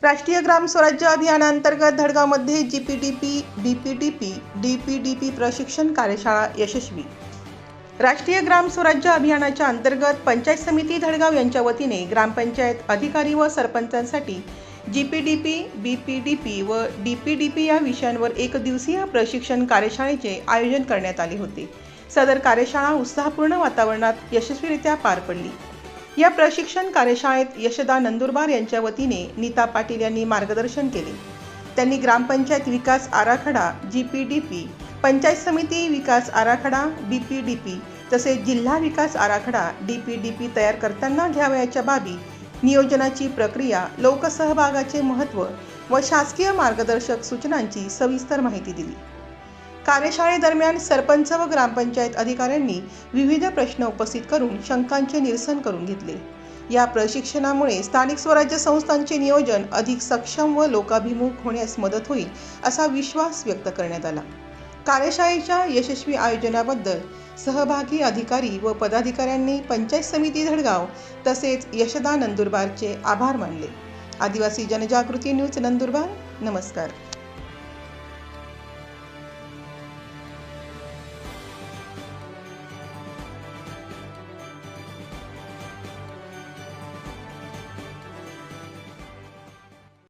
राष्ट्रीय ग्राम स्वराज्य अभियानांतर्गत धडगावमध्ये जीपीडीपी, बीपीडीपी, डीपीडीपी प्रशिक्षण कार्यशाळा यशस्वी। राष्ट्रीय ग्राम स्वराज्य अभियानाच्या अंतर्गत पंचायत समिती धडगाव यांच्या वतीने ग्रामपंचायत अधिकारी व सरपंचांसाठी जीपीडीपी, बीपीडीपी व डीपीडीपी या विषयांवर एक दिवसीय प्रशिक्षण कार्यशाळेचे आयोजन करण्यात आले होते। सदर कार्यशाळा उत्साहपूर्ण वातावरणात यशस्वीरित्या पार पडली। या प्रशिक्षण कार्यशाळेत यशदा नंदुरबार यांच्या वतीने नीता पाटील यांनी मार्गदर्शन केले। त्यांनी ग्रामपंचायत विकास आराखडा जीपीडीपी, पंचायत समिती विकास आराखडा बीपीडीपी तसेच जिल्हा विकास आराखडा डीपीडीपी तयार करताना घ्यावयाच्या बाबी, नियोजनाची प्रक्रिया, लोकसहभागाचे महत्त्व व शासकीय मार्गदर्शक सूचनांची सविस्तर माहिती दिली। कार्यशाळेदरम्यान सरपंच व ग्रामपंचायत अधिकाऱ्यांनी विविध प्रश्न उपस्थित करून शंकांचे निरसन करून घेतले। या प्रशिक्षणामुळे स्थानिक स्वराज्य संस्थांचे नियोजन अधिक सक्षम व लोकाभिमुख होण्यास मदत होईल असा विश्वास व्यक्त करण्यात आला। कार्यशाळेच्या यशस्वी आयोजनाबद्दल सहभागी अधिकारी व पदाधिकाऱ्यांनी पंचायत समिती धडगाव तसेच यशदा नंदुरबारचे आभार मानले। आदिवासी जनजागृती न्यूज नंदुरबार। नमस्कार।